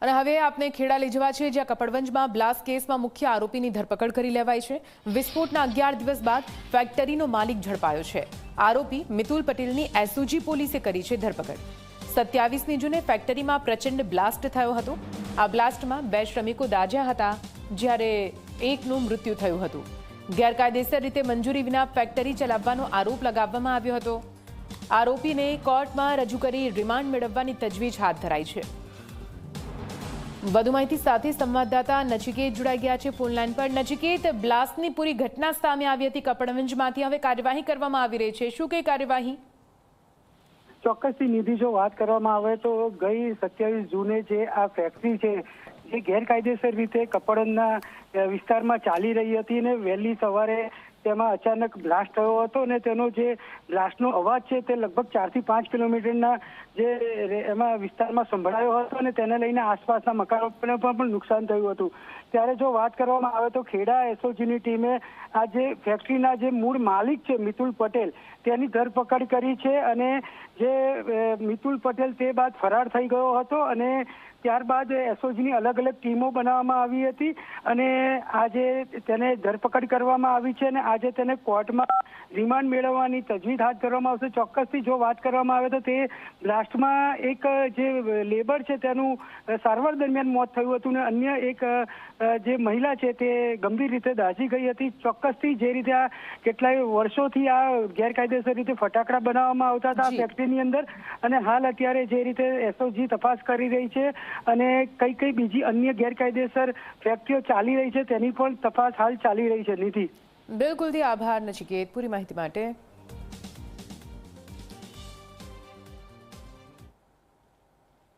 અને હવે આપને ખેડા લઈ જવા છે, જ્યાં કપડવંજમાં બ્લાસ્ટ કેસમાં મુખ્ય આરોપીની ધરપકડ કરી લેવાઈ છે। વિસ્ફોટના 11 દિવસ બાદ ફેક્ટરીનો માલિક ઝડપાયો છે। આરોપી મિતુલ પટેલની એસઓજી પોલીસે કરી છે ધરપકડ। 27મી જૂને ફેક્ટરીમાં પ્રચંડ બ્લાસ્ટ થયો હતો। આ બ્લાસ્ટમાં 2 શ્રમિકો દાઝ્યા હતા, જ્યારે એકનું મૃત્યુ થયું હતું। ગેરકાયદેસર રીતે મંજૂરી વિના ફેક્ટરી ચલાવવાનો આરોપ લગાવવામાં આવ્યો હતો। આરોપીને કોર્ટમાં રજૂ કરી રિમાન્ડ મેળવવાની તજવીજ હાથ ધરાઈ છે। વધુ માહિતી સાથે સંવાદદાતા નચિકેત જોડાઈ ગયા છે ફોન લાઈન પર। નચિકેત, બ્લાસ્ટની પૂરી ઘટના સામે આવી હતી કપડવંજમાંથી, હવે કાર્યવાહી કરવામાં આવી રહી છે, શું કઈ કાર્યવાહી? ચોક્કસથી નિધિ, જો વાત કરવામાં આવે તો ગઈ 27 જૂને જે આ ફેક્ટરી છે જે ગેરકાયદેસર રીતે કપડવંજના વિસ્તારમાં ચાલી રહી હતી અને વહેલી સવારે તેમાં અચાનક બ્લાસ્ટ થયો હતો અને તેનો જે બ્લાસ્ટનો અવાજ છે તે લગભગ 4 થી 5 કિલોમીટરના જે એમાં વિસ્તારમાં સંભળાયો હતો અને તેને લઈને આસપાસના મકાનોને પણ નુકસાન થયું હતું। ત્યારે જો વાત કરવામાં આવે તો ખેડા એસઓજીની ટીમે આ જે ફેક્ટરીના જે મૂળ માલિક છે મિતુલ પટેલ તેની ધરપકડ કરી છે અને જે મિતુલ પટેલ તે બાદ ફરાર થઈ ગયો હતો અને ત્યારબાદ એસઓજીની અલગ અલગ ટીમો બનાવવામાં આવી હતી અને આજે તેને ધરપકડ કરવામાં આવી છે અને આજે તેને કોર્ટમાં રિમાન્ડ મેળવવાની તજવીજ હાથ ધરવામાં આવશે। ચોક્કસથી જો વાત કરવામાં આવે તો તે બ્લાસ્ટમાં એક જે લેબર છે તેનું સારવાર દરમિયાન મોત થયું હતું અને અન્ય એક જે મહિલા છે તે ગંભીર રીતે દાઝી ગઈ હતી। ચોક્કસથી જે રીતે આ કેટલાય વર્ષોથી આ ગેરકાયદેસર રીતે ફટાકડા બનાવવામાં આવતા હતા આ ફેક્ટરીની અંદર અને હાલ અત્યારે જે રીતે એસઓજી તપાસ કરી રહી છે અને કઈ બીજી અન્ય ગેરકાયદેસર ફેક્ટરીઓ ચાલી રહી છે તેની પણ તપાસ હાલ ચાલી રહી છે। નિધિ, બિલકુલ, આભાર નચિકેત પૂરી માહિતી માટે।